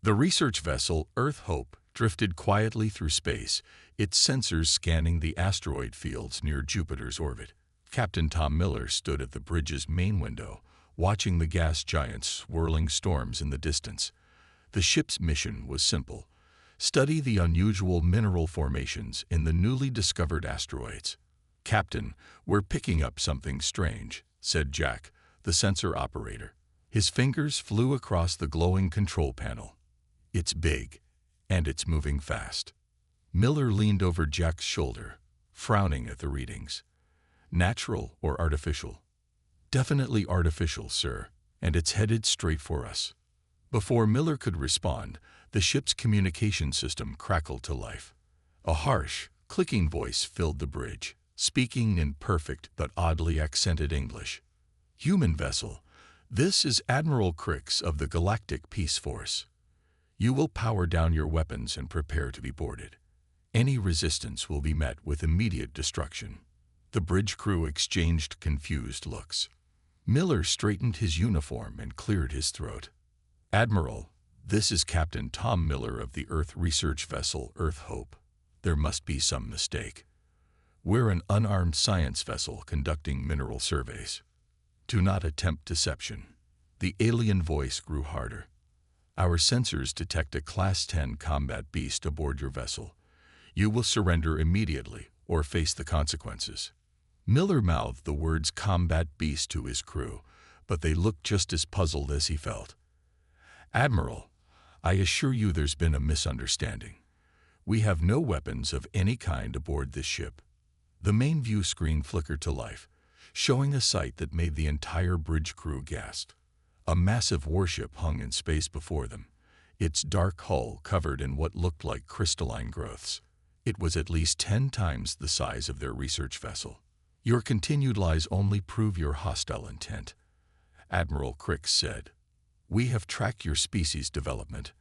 The research vessel Earth Hope drifted quietly through space, its sensors scanning the asteroid fields near Jupiter's orbit. Captain Tom Miller stood at the bridge's main window, watching the gas giants swirling storms in the distance. The ship's mission was simple: study the unusual mineral formations in the newly discovered asteroids. "Captain, we're picking up something strange," said Jack, the sensor operator. His fingers flew across the glowing control panel. "It's big, and it's moving fast." Miller leaned over Jack's shoulder, frowning at the readings. "Natural or artificial?" "Definitely artificial, sir, and it's headed straight for us." Before Miller could respond, the ship's communication system crackled to life. A harsh, clicking voice filled the bridge, speaking in perfect but oddly accented English. "Human vessel, this is Admiral Crix of the Galactic Peace Force. You will power down your weapons and prepare to be boarded. Any resistance will be met with immediate destruction." The bridge crew exchanged confused looks. Miller straightened his uniform and cleared his throat. "Admiral, this is Captain Tom Miller of the Earth research vessel Earth Hope. There must be some mistake. We're an unarmed science vessel conducting mineral surveys. Do not attempt deception." The alien voice grew harder. "Our sensors detect a Class 10 combat beast aboard your vessel. You will surrender immediately or face the consequences." Miller mouthed the words combat beast to his crew, but they looked just as puzzled as he felt. "Admiral, I assure you there's been a misunderstanding. We have no weapons of any kind aboard this ship." The main view screen flickered to life, showing a sight that made the entire bridge crew gasp. A massive warship hung in space before them, its dark hull covered in what looked like crystalline growths. It was at least 10 times the size of their research vessel. "Your continued lies only prove your hostile intent," Admiral Crix said. "We have tracked your species development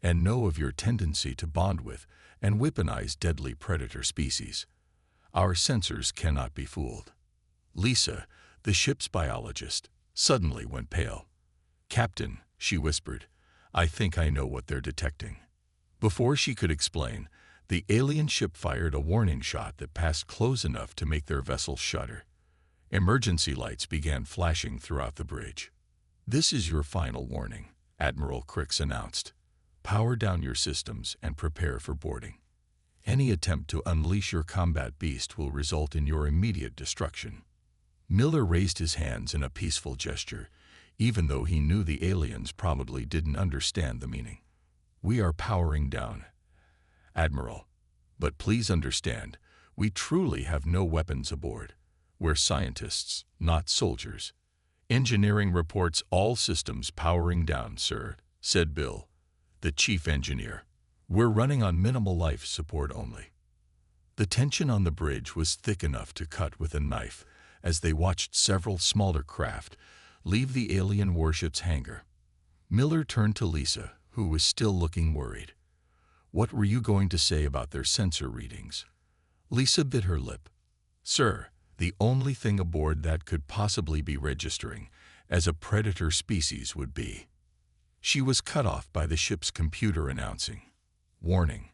and know of your tendency to bond with and weaponize deadly predator species. Our sensors cannot be fooled." Lisa, the ship's biologist, suddenly went pale. "Captain," she whispered, "I think I know what they're detecting." Before she could explain, the alien ship fired a warning shot that passed close enough to make their vessel shudder. Emergency lights began flashing throughout the bridge. "This is your final warning," Admiral Crix announced. "Power down your systems and prepare for boarding. Any attempt to unleash your combat beast will result in your immediate destruction." Miller raised his hands in a peaceful gesture, even though he knew the aliens probably didn't understand the meaning. "We are powering down, Admiral. But please understand, we truly have no weapons aboard. We're scientists, not soldiers." "Engineering reports all systems powering down, sir," said Bill, the chief engineer. "We're running on minimal life support only." The tension on the bridge was thick enough to cut with a knife as they watched several smaller craft leave the alien warship's hangar. Miller turned to Lisa, who was still looking worried. "What were you going to say about their sensor readings?" Lisa bit her lip. "Sir, the only thing aboard that could possibly be registering as a predator species would be." She was cut off by the ship's computer announcing, "Warning.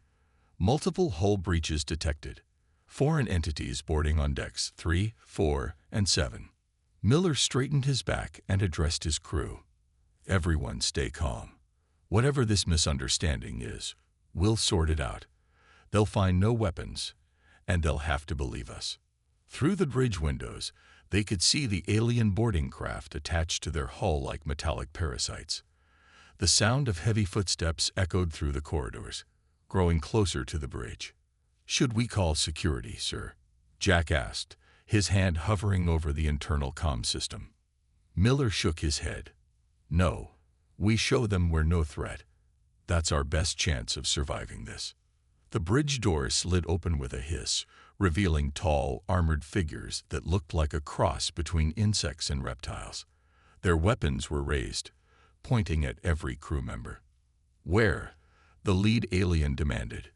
Multiple hull breaches detected. Foreign entities boarding on decks 3, 4, and 7. Miller straightened his back and addressed his crew. "Everyone stay calm. Whatever this misunderstanding is, we'll sort it out. They'll find no weapons, and they'll have to believe us." Through the bridge windows, they could see the alien boarding craft attached to their hull like metallic parasites. The sound of heavy footsteps echoed through the corridors, growing closer to the bridge. "Should we call security, sir?" Jack asked, his hand hovering over the internal comm system. Miller shook his head. "No, we show them we're no threat. That's our best chance of surviving this." The bridge door slid open with a hiss, revealing tall, armored figures that looked like a cross between insects and reptiles. Their weapons were raised, pointing at every crew member. "Where?" the lead alien demanded,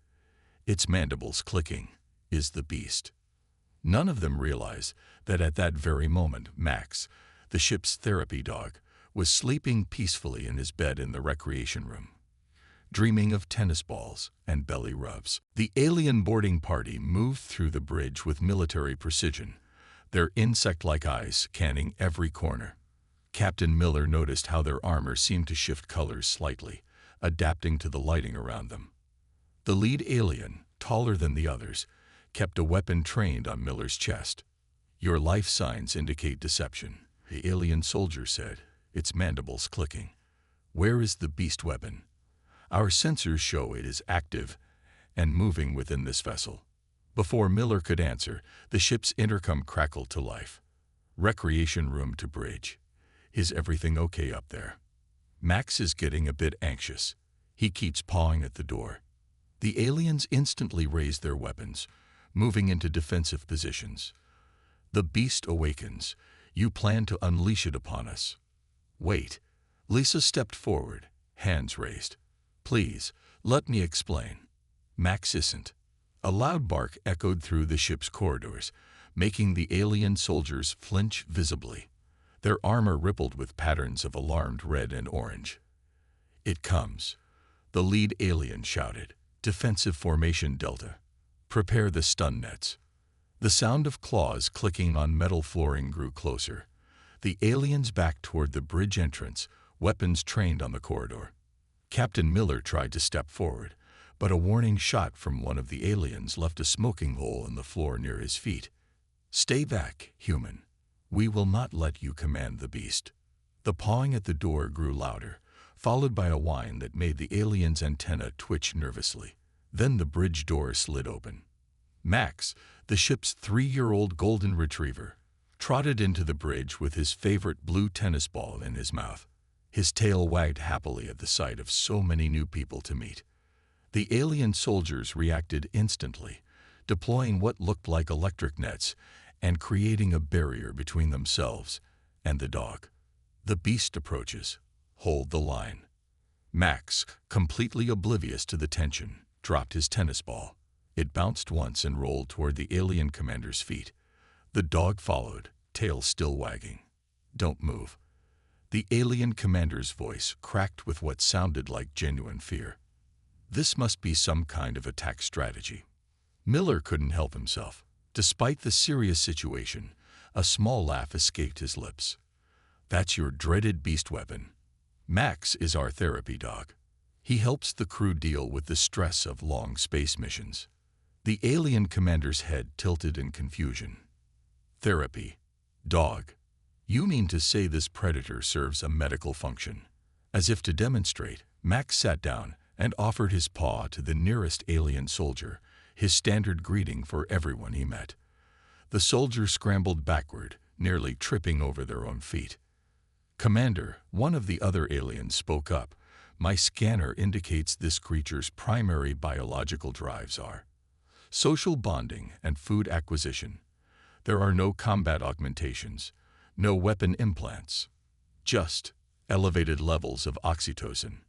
its mandibles clicking, "is the beast?" None of them realized that at that very moment Max, the ship's therapy dog, was sleeping peacefully in his bed in the recreation room. dreaming of tennis balls and belly rubs. The alien boarding party moved through the bridge with military precision, their insect-like eyes scanning every corner. Captain Miller noticed how their armor seemed to shift colors slightly, adapting to the lighting around them. The lead alien, taller than the others, kept a weapon trained on Miller's chest. "Your life signs indicate deception," the alien soldier said, its mandibles clicking. "Where is the beast weapon? Our sensors show it is active and moving within this vessel." Before Miller could answer, the ship's intercom crackled to life. "Recreation room to bridge. Is everything okay up there?" Max is getting a bit anxious. He keeps pawing at the door. The aliens instantly raise their weapons, moving into defensive positions. "The beast awakens. You plan to unleash it upon us." "Wait." Lisa stepped forward, hands raised. "Please, let me explain." Max isn't. A loud bark echoed through the ship's corridors, making the alien soldiers flinch visibly. Their armor rippled with patterns of alarmed red and orange. "It comes," the lead alien shouted. "Defensive formation Delta. Prepare the stun nets." The sound of claws clicking on metal flooring grew closer. The aliens backed toward the bridge entrance, weapons trained on the corridor. Captain Miller tried to step forward, but a warning shot from one of the aliens left a smoking hole in the floor near his feet. "Stay back, human. We will not let you command the beast." The pawing at the door grew louder, followed by a whine that made the alien's antenna twitch nervously. Then the bridge door slid open. Max, the ship's 3-year-old golden retriever, trotted into the bridge with his favorite blue tennis ball in his mouth. His tail wagged happily at the sight of so many new people to meet. The alien soldiers reacted instantly, deploying what looked like electric nets and creating a barrier between themselves and the dog. "The beast approaches. Hold the line." Max, completely oblivious to the tension, dropped his tennis ball. It bounced once and rolled toward the alien commander's feet. The dog followed, tail still wagging. "Don't move." The alien commander's voice cracked with what sounded like genuine fear. This must be some kind of attack strategy. Miller couldn't help himself. Despite the serious situation, a small laugh escaped his lips. "That's your dreaded beast weapon. Max is our therapy dog. He helps the crew deal with the stress of long space missions." The alien commander's head tilted in confusion. "Therapy. Dog. You mean to say this predator serves a medical function?" As if to demonstrate, Max sat down and offered his paw to the nearest alien soldier, his standard greeting for everyone he met. The soldier scrambled backward, nearly tripping over their own feet. "Commander," one of the other aliens spoke up, "my scanner indicates this creature's primary biological drives are social bonding and food acquisition. There are no combat augmentations, no weapon implants, just elevated levels of oxytocin."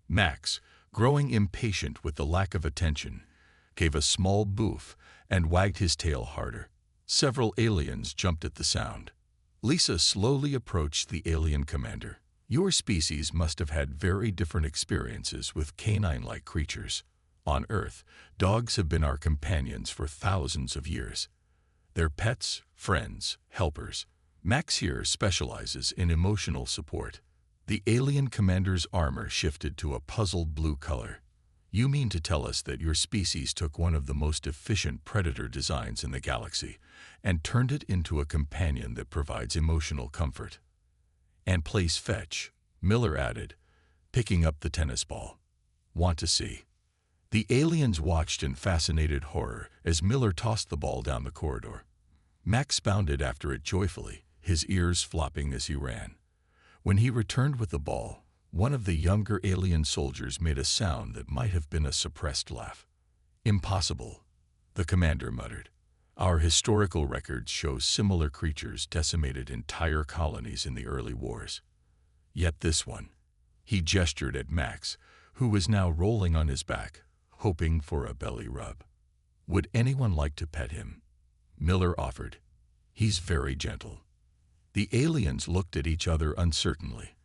Max, growing impatient with the lack of attention, gave a small boof and wagged his tail harder. Several aliens jumped at the sound. Lisa slowly approached the alien commander. "Your species must have had very different experiences with canine-like creatures. On Earth, dogs have been our companions for thousands of years. They're pets, friends, helpers. Max here specializes in emotional support." The alien commander's armor shifted to a puzzled blue color. "You mean to tell us that your species took one of the most efficient predator designs in the galaxy and turned it into a companion that provides emotional comfort and plays fetch," Miller added, picking up the tennis ball. "Want to see?" The aliens watched in fascinated horror as Miller tossed the ball down the corridor. Max bounded after it joyfully, his ears flopping as he ran. When he returned with the ball, one of the younger alien soldiers made a sound that might have been a suppressed laugh. "Impossible," the commander muttered. "Our historical records show similar creatures decimated entire colonies in the early wars. Yet this one," he gestured at Max, who was now rolling on his back, hoping for a belly rub. "Would anyone like to pet him?" Miller offered. "He's very gentle." The aliens looked at each other uncertainly,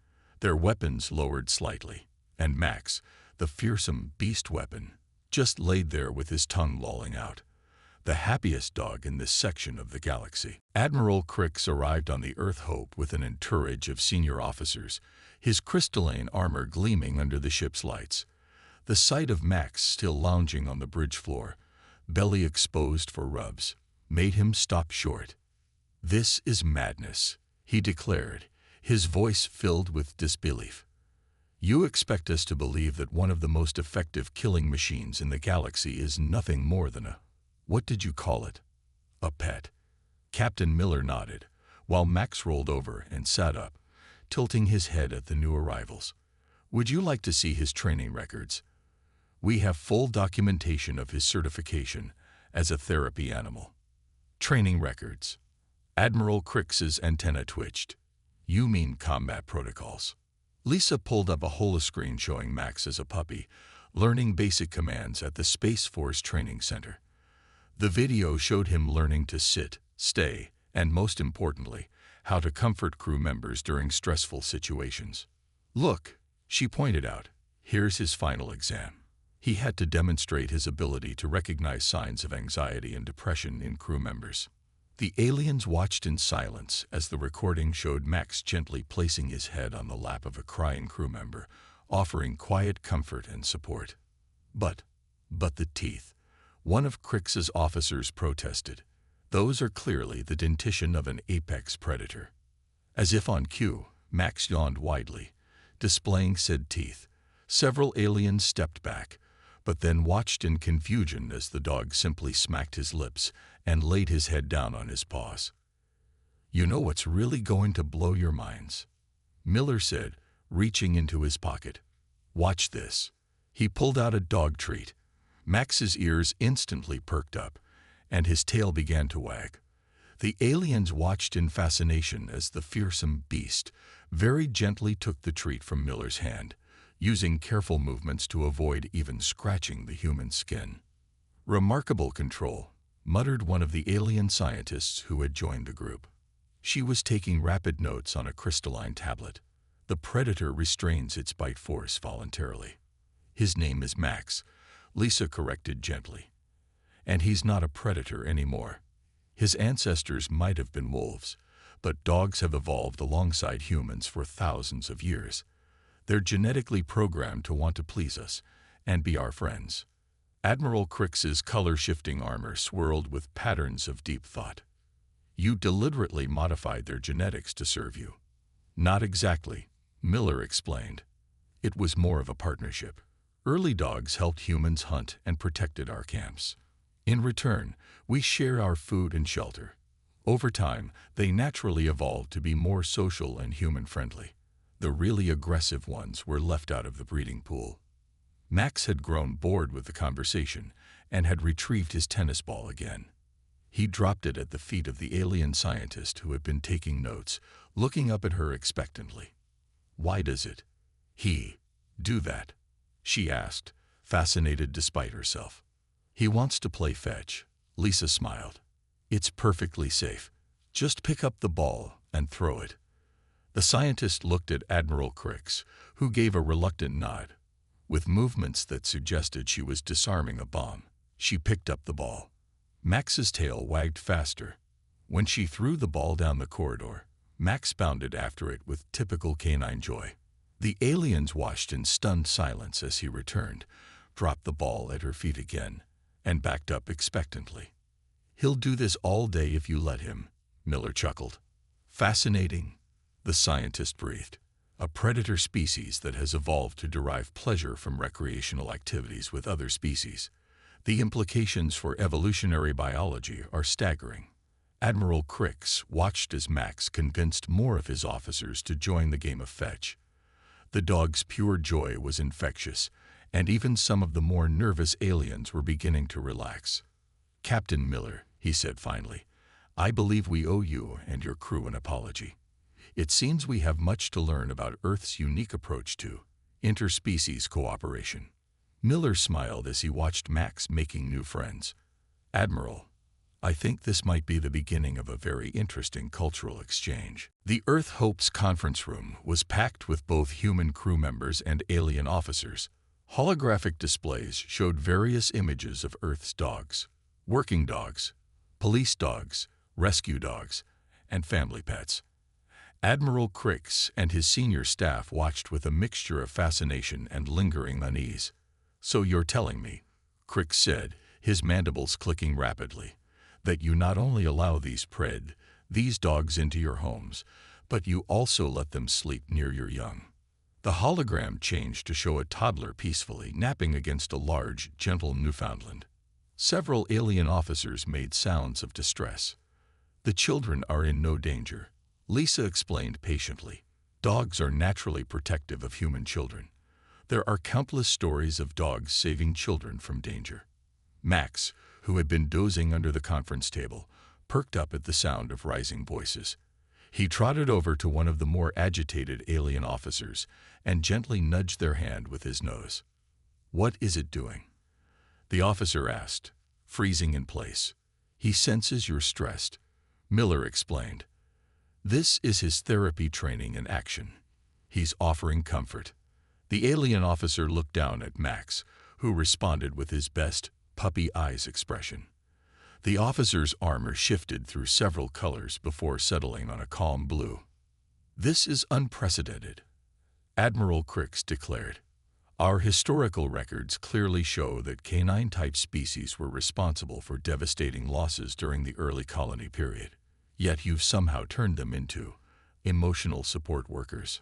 their weapons lowered slightly, and Max, the fearsome beast weapon, just laid there with his tongue lolling out. The happiest dog in this section of the galaxy. Admiral Crix arrived on the Earth Hope with an entourage of senior officers, his crystalline armor gleaming under the ship's lights. The sight of Max still lounging on the bridge floor, belly exposed for rubs, made him stop short. "This is madness," he declared, his voice filled with disbelief. "You expect us to believe that one of the most effective killing machines in the galaxy is nothing more than a, what did you call it? A pet?" Captain Miller nodded, while Max rolled over and sat up, tilting his head at the new arrivals. "Would you like to see his training records? We have full documentation of his certification as a therapy animal." Training records. Admiral Crix's antenna twitched. "You mean combat protocols." Lisa pulled up a holoscreen showing Max as a puppy, learning basic commands at the Space Force Training Center. The video showed him learning to sit, stay, and most importantly, how to comfort crew members during stressful situations. "Look," she pointed out, "here's his final exam." He had to demonstrate his ability to recognize signs of anxiety and depression in crew members. The aliens watched in silence as the recording showed Max gently placing his head on the lap of a crying crew member, offering quiet comfort and support. But the teeth. One of Crix's officers protested. "Those are clearly the dentition of an apex predator." As if on cue, Max yawned widely, displaying said teeth. Several aliens stepped back, but then watched in confusion as the dog simply smacked his lips and laid his head down on his paws. "You know what's really going to blow your minds?" Miller said, reaching into his pocket. "Watch this." He pulled out a dog treat. Max's ears instantly perked up, and his tail began to wag. The aliens watched in fascination as the fearsome beast very gently took the treat from Miller's hand, using careful movements to avoid even scratching the human skin. "Remarkable control," muttered one of the alien scientists who had joined the group. She was taking rapid notes on a crystalline tablet. "The predator restrains its bite force voluntarily." "His name is Max," Lisa corrected gently. "And he's not a predator anymore. His ancestors might have been wolves, but dogs have evolved alongside humans for thousands of years. They're genetically programmed to want to please us and be our friends." Admiral Crix's color-shifting armor swirled with patterns of deep thought. "You deliberately modified their genetics to serve you." "Not exactly," Miller explained. "It was more of a partnership. Early dogs helped humans hunt and protected our camps. In return, we share our food and shelter. Over time, they naturally evolved to be more social and human-friendly. The really aggressive ones were left out of the breeding pool." Max had grown bored with the conversation and had retrieved his tennis ball again. He dropped it at the feet of the alien scientist who had been taking notes, looking up at her expectantly. "Why does it do that?" she asked, fascinated despite herself. "He wants to play fetch," Lisa smiled. "It's perfectly safe. Just pick up the ball and throw it." The scientist looked at Admiral Crix, who gave a reluctant nod. With movements that suggested she was disarming a bomb, she picked up the ball. Max's tail wagged faster. When she threw the ball down the corridor, Max bounded after it with typical canine joy. The aliens watched in stunned silence as he returned, dropped the ball at her feet again, and backed up expectantly. "He'll do this all day if you let him," Miller chuckled. "Fascinating," the scientist breathed. "A predator species that has evolved to derive pleasure from recreational activities with other species. The implications for evolutionary biology are staggering." Admiral Crix watched as Max convinced more of his officers to join the game of fetch. The dog's pure joy was infectious, and even some of the more nervous aliens were beginning to relax. "Captain Miller," he said finally, "I believe we owe you and your crew an apology. It seems we have much to learn about Earth's unique approach to interspecies cooperation." Miller smiled as he watched Max making new friends. "Admiral, I think this might be the beginning of a very interesting cultural exchange." The Earth Hope's conference room was packed with both human crew members and alien officers. Holographic displays showed various images of Earth's dogs, working dogs, police dogs, rescue dogs, and family pets. Admiral Crix and his senior staff watched with a mixture of fascination and lingering unease. "So you're telling me," Crix said, his mandibles clicking rapidly, "that you not only allow these dogs into your homes, but you also let them sleep near your young." The hologram changed to show a toddler peacefully napping against a large, gentle Newfoundland. Several alien officers made sounds of distress. "The children are in no danger," Lisa explained patiently. "Dogs are naturally protective of human children. There are countless stories of dogs saving children from danger." Max, who had been dozing under the conference table, perked up at the sound of rising voices. He trotted over to one of the more agitated alien officers and gently nudged their hand with his nose. "What is it doing?" the officer asked, freezing in place. "He senses you're stressed," Miller explained. "This is his therapy training in action. He's offering comfort." The alien officer looked down at Max, who responded with his best puppy eyes expression. The officer's armor shifted through several colors before settling on a calm blue. "This is unprecedented," Admiral Crix declared. "Our historical records clearly show that canine-type species were responsible for devastating losses during the early colony period. Yet you've somehow turned them into emotional support workers."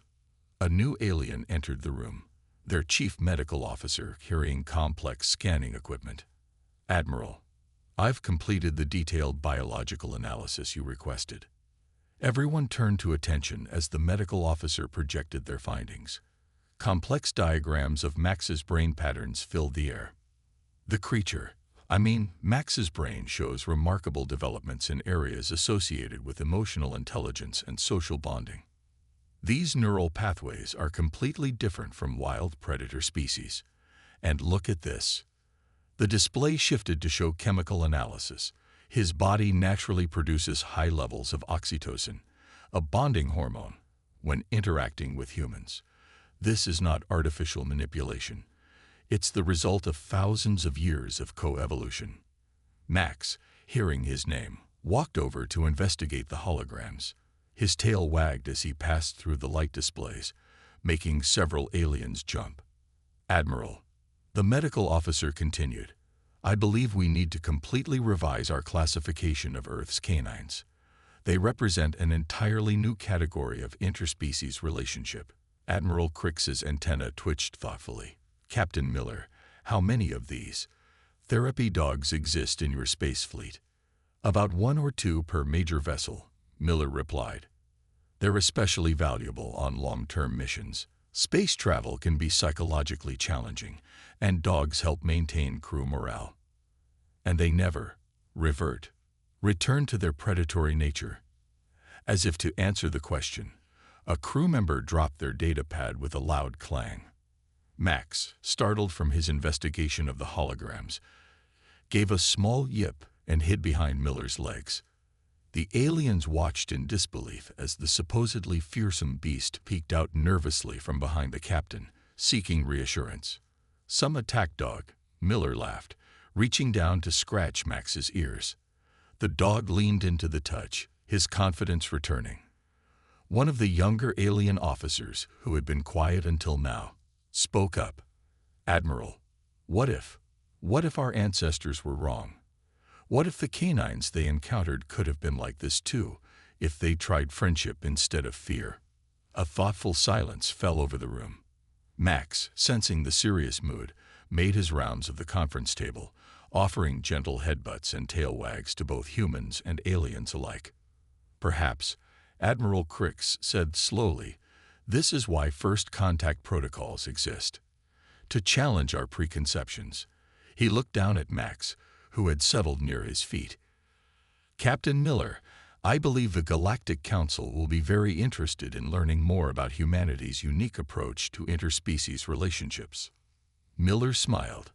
A new alien entered the room, their chief medical officer carrying complex scanning equipment. "Admiral, I've completed the detailed biological analysis you requested." Everyone turned to attention as the medical officer projected their findings. Complex diagrams of Max's brain patterns filled the air. Max's brain shows remarkable developments in areas associated with emotional intelligence and social bonding. These neural pathways are completely different from wild predator species. And look at this. The display shifted to show chemical analysis. His body naturally produces high levels of oxytocin, a bonding hormone, when interacting with humans. This is not artificial manipulation. It's the result of thousands of years of coevolution. Max, hearing his name, walked over to investigate the holograms. His tail wagged as he passed through the light displays, making several aliens jump. "Admiral," the medical officer continued, "I believe we need to completely revise our classification of Earth's canines. They represent an entirely new category of interspecies relationship." Admiral Crix's antenna twitched thoughtfully. "Captain Miller, how many of these therapy dogs exist in your space fleet?" "About 1 or 2 per major vessel," Miller replied. "They're especially valuable on long-term missions. Space travel can be psychologically challenging, and dogs help maintain crew morale. And they never return to their predatory nature." As if to answer the question, a crew member dropped their data pad with a loud clang. Max, startled from his investigation of the holograms, gave a small yip and hid behind Miller's legs. The aliens watched in disbelief as the supposedly fearsome beast peeked out nervously from behind the captain, seeking reassurance. "Some attack dog," Miller laughed, reaching down to scratch Max's ears. The dog leaned into the touch, his confidence returning. One of the younger alien officers, who had been quiet until now, spoke up. "Admiral, what if our ancestors were wrong? What if the canines they encountered could have been like this too, if they tried friendship instead of fear?" A thoughtful silence fell over the room. Max, sensing the serious mood, made his rounds of the conference table, offering gentle headbutts and tail wags to both humans and aliens alike. "Perhaps," Admiral Crix said slowly, "this is why first contact protocols exist. To challenge our preconceptions." He looked down at Max, who had settled near his feet. "Captain Miller, I believe the Galactic Council will be very interested in learning more about humanity's unique approach to interspecies relationships." Miller smiled.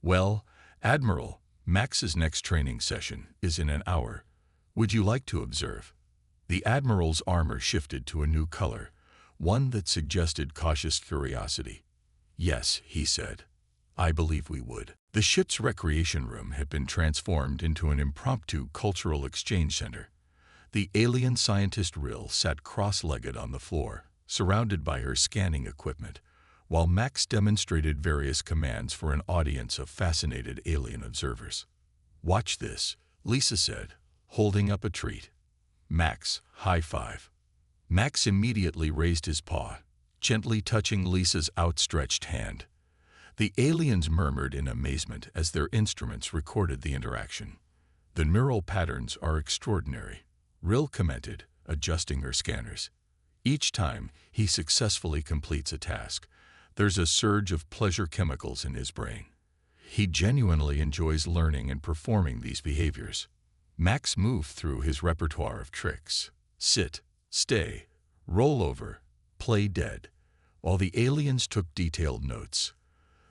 "Well, Admiral, Max's next training session is in an hour. Would you like to observe?" The Admiral's armor shifted to a new color, one that suggested cautious curiosity. Yes, he said. I believe we would. The ship's recreation room had been transformed into an impromptu cultural exchange center. The alien scientist Rill sat cross-legged on the floor, surrounded by her scanning equipment, while Max demonstrated various commands for an audience of fascinated alien observers. Watch this, Lisa said, holding up a treat. Max, high five. Max immediately raised his paw, gently touching Lisa's outstretched hand. The aliens murmured in amazement as their instruments recorded the interaction. The neural patterns are extraordinary, Rill commented, adjusting her scanners. Each time he successfully completes a task, there's a surge of pleasure chemicals in his brain. He genuinely enjoys learning and performing these behaviors. Max moved through his repertoire of tricks: sit, stay, roll over, play dead, while the aliens took detailed notes.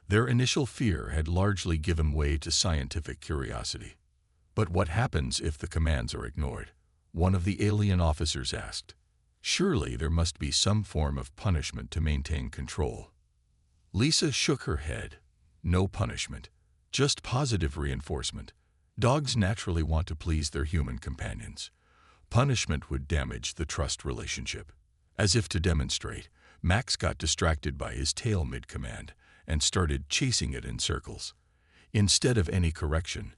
Their initial fear had largely given way to scientific curiosity. But what happens if the commands are ignored? One of the alien officers asked. Surely there must be some form of punishment to maintain control. Lisa shook her head. No punishment, just positive reinforcement. Dogs naturally want to please their human companions. Punishment would damage the trust relationship. As if to demonstrate, Max got distracted by his tail mid-command and started chasing it in circles. Instead of any correction,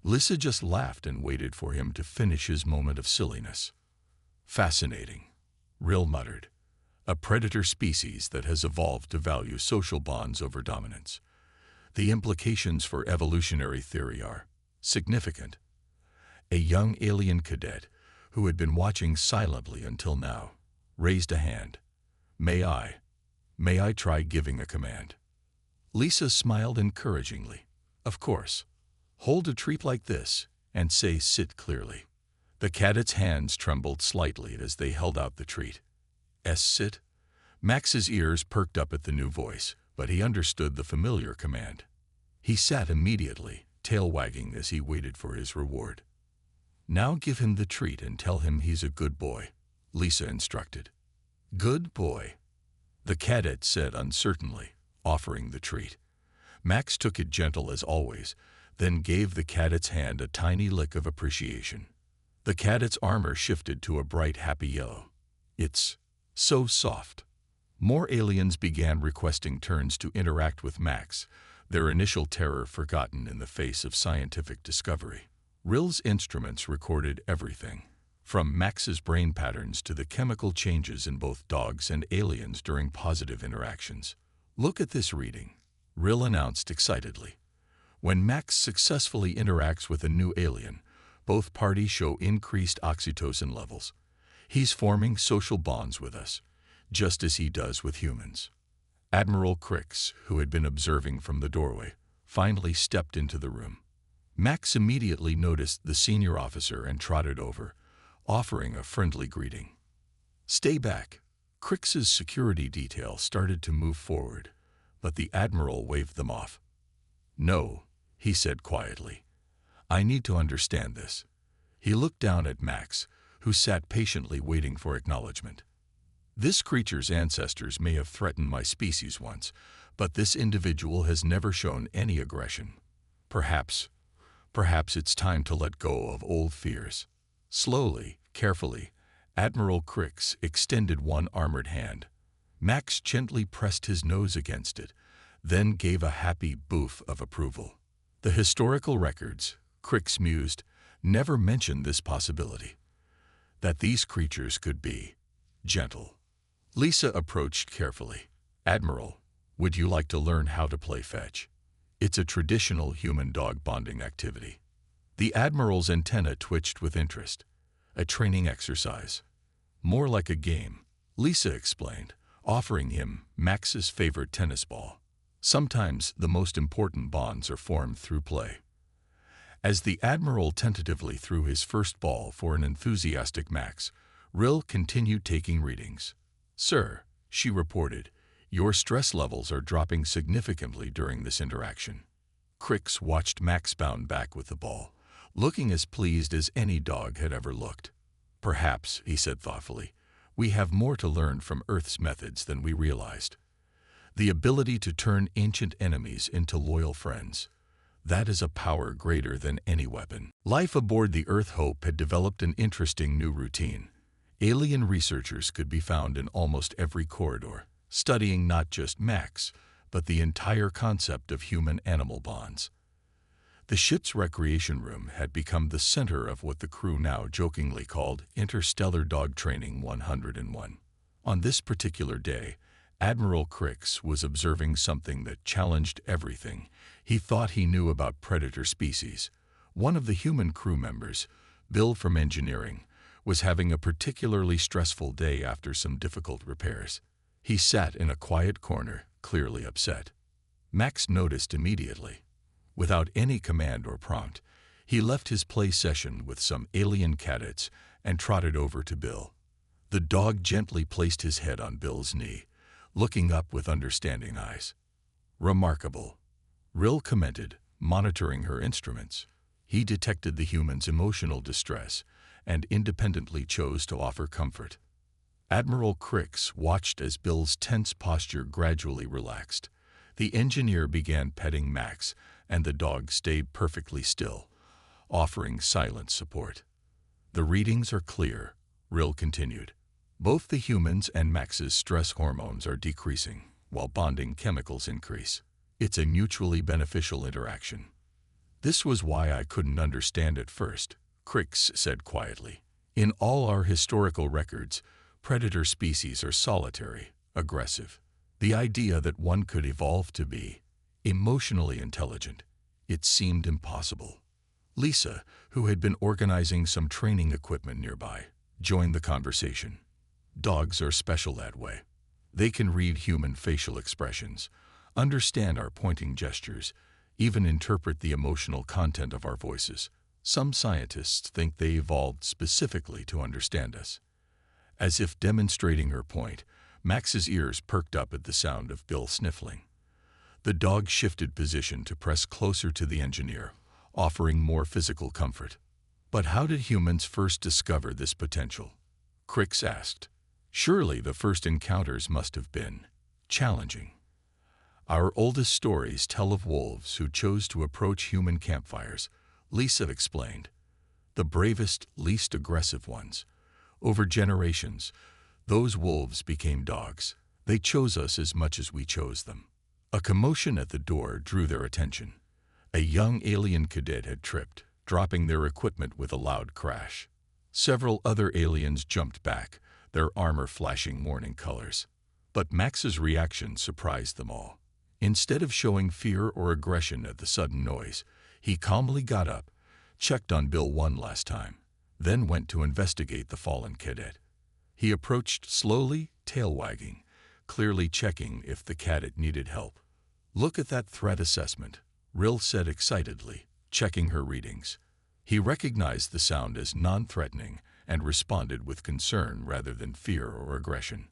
Lisa just laughed and waited for him to finish his moment of silliness. Fascinating, Rill muttered. A predator species that has evolved to value social bonds over dominance. The implications for evolutionary theory are significant. A young alien cadet, who had been watching silently until now, raised a hand. May I try giving a command? Lisa smiled encouragingly. Of course. Hold a treat like this and say sit clearly. The cadet's hands trembled slightly as they held out the treat. Sit? Max's ears perked up at the new voice, but he understood the familiar command. He sat immediately, tail wagging as he waited for his reward. Now give him the treat and tell him he's a good boy, Lisa instructed. Good boy, the cadet said uncertainly, offering the treat. Max took it gentle as always, then gave the cadet's hand a tiny lick of appreciation. The cadet's armor shifted to a bright, happy yellow. It's so soft. More aliens began requesting turns to interact with Max, their initial terror forgotten in the face of scientific discovery. Rill's instruments recorded everything, from Max's brain patterns to the chemical changes in both dogs and aliens during positive interactions. Look at this reading, Rill announced excitedly. When Max successfully interacts with a new alien, both parties show increased oxytocin levels. He's forming social bonds with us, just as he does with humans. Admiral Crix, who had been observing from the doorway, finally stepped into the room. Max immediately noticed the senior officer and trotted over, offering a friendly greeting. Stay back. Crix's security detail started to move forward, but the Admiral waved them off. No, he said quietly. I need to understand this. He looked down at Max, who sat patiently waiting for acknowledgement. This creature's ancestors may have threatened my species once, but this individual has never shown any aggression. Perhaps it's time to let go of old fears. Slowly, carefully, Admiral Crix extended one armored hand. Max gently pressed his nose against it, then gave a happy boof of approval. The historical records, Crix mused, never mentioned this possibility. That these creatures could be gentle. Lisa approached carefully. Admiral, would you like to learn how to play fetch? It's a traditional human-dog bonding activity. The Admiral's antenna twitched with interest. A training exercise. More like a game, Lisa explained, offering him Max's favorite tennis ball. Sometimes the most important bonds are formed through play. As the Admiral tentatively threw his first ball for an enthusiastic Max, Rill continued taking readings. Sir, she reported, your stress levels are dropping significantly during this interaction. Crix watched Max bound back with the ball, looking as pleased as any dog had ever looked. Perhaps, he said thoughtfully, we have more to learn from Earth's methods than we realized. The ability to turn ancient enemies into loyal friends. That is a power greater than any weapon. Life aboard the Earth Hope had developed an interesting new routine. Alien researchers could be found in almost every corridor, studying not just Max, but the entire concept of human-animal bonds. The ship's recreation room had become the center of what the crew now jokingly called Interstellar Dog Training 101. On this particular day, Admiral Crix was observing something that challenged everything he thought he knew about predator species. One of the human crew members, Bill from engineering, was having a particularly stressful day after some difficult repairs. He sat in a quiet corner, clearly upset. Max noticed immediately. Without any command or prompt, he left his play session with some alien cadets and trotted over to Bill. The dog gently placed his head on Bill's knee, looking up with understanding eyes. "Remarkable," Rill commented, monitoring her instruments. He detected the human's emotional distress and independently chose to offer comfort. Admiral Crix watched as Bill's tense posture gradually relaxed. The engineer began petting Max, and the dog stayed perfectly still, offering silent support. "The readings are clear," Rill continued. "Both the humans and Max's stress hormones are decreasing, while bonding chemicals increase. It's a mutually beneficial interaction." "This was why I couldn't understand at first," Crix said quietly. "In all our historical records, predator species are solitary, aggressive. The idea that one could evolve to be emotionally intelligent, it seemed impossible." Lisa, who had been organizing some training equipment nearby, joined the conversation. "Dogs are special that way. They can read human facial expressions, understand our pointing gestures, even interpret the emotional content of our voices. Some scientists think they evolved specifically to understand us." As if demonstrating her point, Max's ears perked up at the sound of Bill sniffling. The dog shifted position to press closer to the engineer, offering more physical comfort. "But how did humans first discover this potential?" Crix asked. "Surely the first encounters must have been challenging." "Our oldest stories tell of wolves who chose to approach human campfires," Lisa explained. "The bravest, least aggressive ones. Over generations, those wolves became dogs. They chose us as much as we chose them." A commotion at the door drew their attention. A young alien cadet had tripped, dropping their equipment with a loud crash. Several other aliens jumped back, their armor flashing warning colors. But Max's reaction surprised them all. Instead of showing fear or aggression at the sudden noise, he calmly got up, checked on Bill one last time, then went to investigate the fallen cadet. He approached slowly, tail wagging, clearly checking if the cadet needed help. "Look at that threat assessment," Rill said excitedly, checking her readings. He recognized the sound as non-threatening and responded with concern rather than fear or aggression.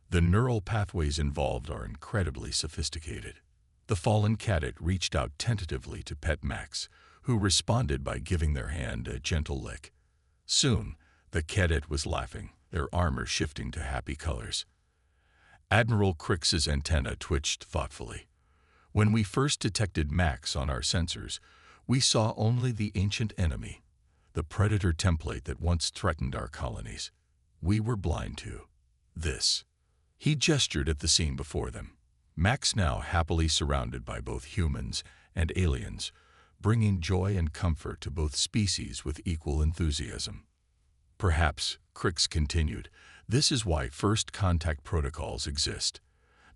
The neural pathways involved are incredibly sophisticated. The fallen cadet reached out tentatively to pet Max, who responded by giving their hand a gentle lick. Soon, the cadet was laughing, their armor shifting to happy colors. Admiral Crix's antenna twitched thoughtfully. "When we first detected Max on our sensors, we saw only the ancient enemy, the predator template that once threatened our colonies. We were blind to this." He gestured at the scene before them. Max now happily surrounded by both humans and aliens, bringing joy and comfort to both species with equal enthusiasm. "Perhaps," Crix continued, "this is why first contact protocols exist.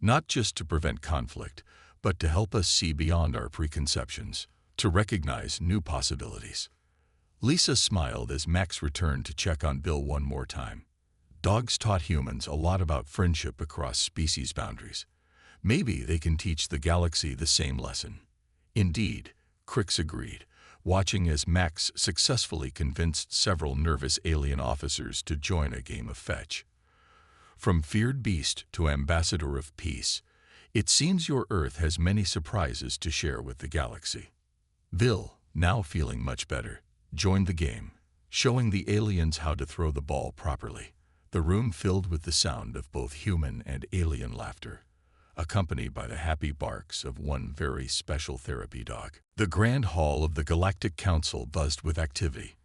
Not just to prevent conflict, but to help us see beyond our preconceptions, to recognize new possibilities." Lisa smiled as Max returned to check on Bill one more time. "Dogs taught humans a lot about friendship across species boundaries. Maybe they can teach the galaxy the same lesson." "Indeed," Crix agreed, watching as Max successfully convinced several nervous alien officers to join a game of fetch. "From feared beast to ambassador of peace, it seems your Earth has many surprises to share with the galaxy." Bill, now feeling much better, joined the game, showing the aliens how to throw the ball properly. The room filled with the sound of both human and alien laughter. accompanied by the happy barks of one very special therapy dog. The grand hall of the Galactic Council buzzed with activity.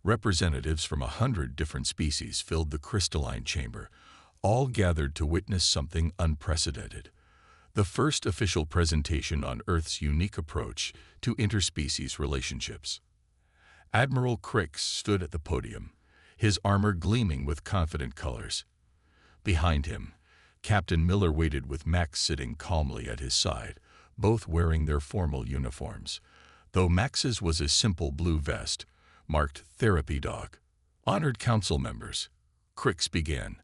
Representatives from 100 different species filled the crystalline chamber, all gathered to witness something unprecedented. The first official presentation on Earth's unique approach to interspecies relationships. Admiral Crix stood at the podium, his armor gleaming with confident colors. Behind him, Captain Miller waited with Max sitting calmly at his side, both wearing their formal uniforms, though Max's was a simple blue vest, marked Therapy Dog. Honored council members, Crix began.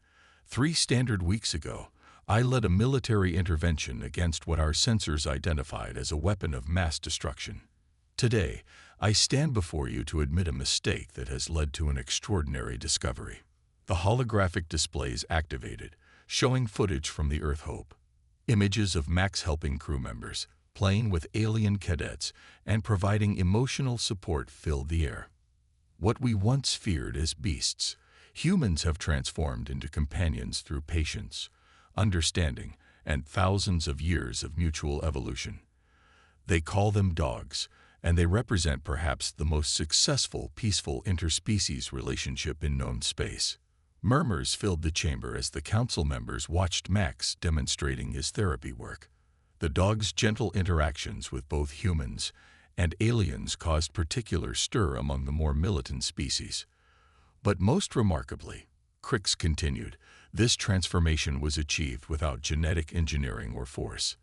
3 standard weeks ago, I led a military intervention against what our sensors identified as a weapon of mass destruction. Today, I stand before you to admit a mistake that has led to an extraordinary discovery. The holographic displays activated, showing footage from the Earth Hope. Images of Max helping crew members, playing with alien cadets, and providing emotional support filled the air. What we once feared as beasts, humans have transformed into companions through patience, understanding, and thousands of years of mutual evolution. They call them dogs, and they represent perhaps the most successful, peaceful interspecies relationship in known space. Murmurs filled the chamber as the council members watched Max demonstrating his therapy work. The dog's gentle interactions with both humans and aliens caused particular stir among the more militant species. But most remarkably, Crix continued, this transformation was achieved without genetic engineering or force.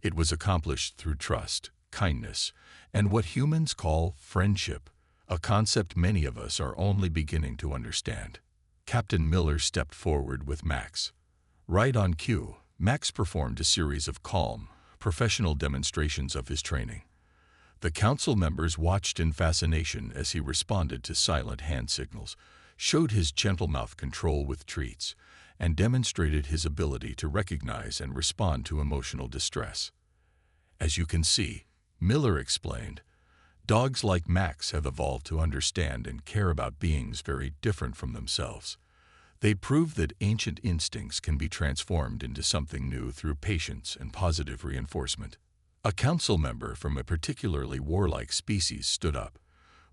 It was accomplished through trust, kindness, and what humans call friendship, a concept many of us are only beginning to understand. Captain Miller stepped forward with Max. Right on cue, Max performed a series of calm, professional demonstrations of his training. The council members watched in fascination as he responded to silent hand signals, showed his gentle mouth control with treats, and demonstrated his ability to recognize and respond to emotional distress. As you can see, Miller explained, dogs like Max have evolved to understand and care about beings very different from themselves. They prove that ancient instincts can be transformed into something new through patience and positive reinforcement. A council member from a particularly warlike species stood up.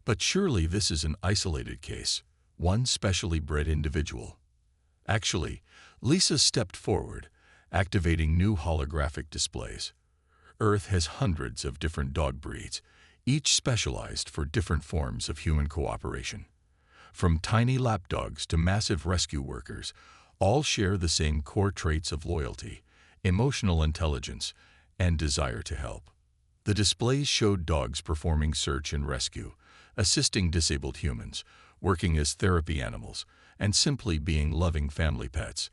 But surely this is an isolated case, one specially bred individual. Actually, Lisa stepped forward, activating new holographic displays. Earth has hundreds of different dog breeds, each specialized for different forms of human cooperation. From tiny lapdogs to massive rescue workers, all share the same core traits of loyalty, emotional intelligence, and desire to help. The displays showed dogs performing search and rescue, assisting disabled humans, working as therapy animals, and simply being loving family pets.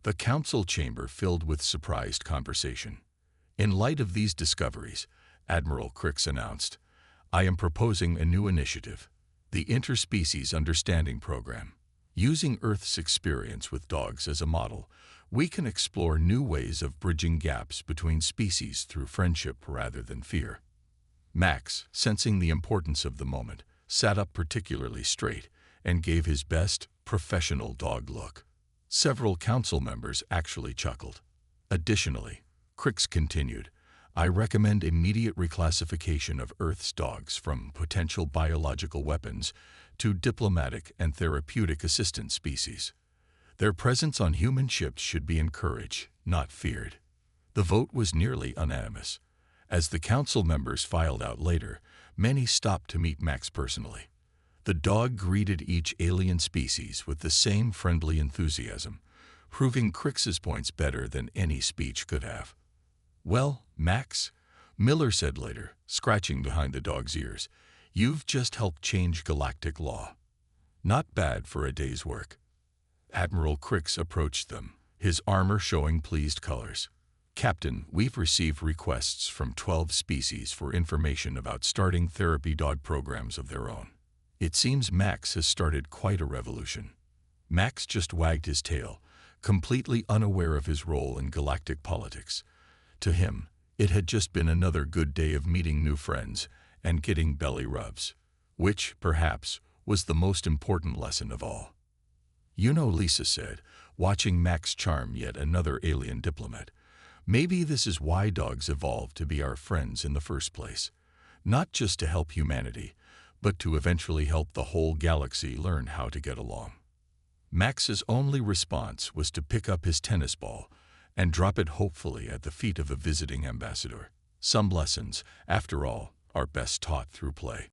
The council chamber filled with surprised conversation. In light of these discoveries, Admiral Crix announced, I am proposing a new initiative, the Interspecies Understanding Program. Using Earth's experience with dogs as a model, we can explore new ways of bridging gaps between species through friendship rather than fear. Max, sensing the importance of the moment, sat up particularly straight and gave his best, professional dog look. Several council members actually chuckled. Additionally, Crix continued, I recommend immediate reclassification of Earth's dogs from potential biological weapons to diplomatic and therapeutic assistant species. Their presence on human ships should be encouraged, not feared. The vote was nearly unanimous. As the council members filed out later, many stopped to meet Max personally. The dog greeted each alien species with the same friendly enthusiasm, proving Crix's points better than any speech could have. Well, Max, Miller said later, scratching behind the dog's ears, you've just helped change galactic law. Not bad for a day's work. Admiral Crix approached them, his armor showing pleased colors. Captain, we've received requests from 12 species for information about starting therapy dog programs of their own. It seems Max has started quite a revolution. Max just wagged his tail, completely unaware of his role in galactic politics. To him, it had just been another good day of meeting new friends and getting belly rubs, which, perhaps, was the most important lesson of all. You know, Lisa said, watching Max charm yet another alien diplomat, Maybe this is why dogs evolved to be our friends in the first place. Not just to help humanity, but to eventually help the whole galaxy learn how to get along. Max's only response was to pick up his tennis ball and drop it hopefully at the feet of the visiting ambassador. Some lessons, after all, are best taught through play.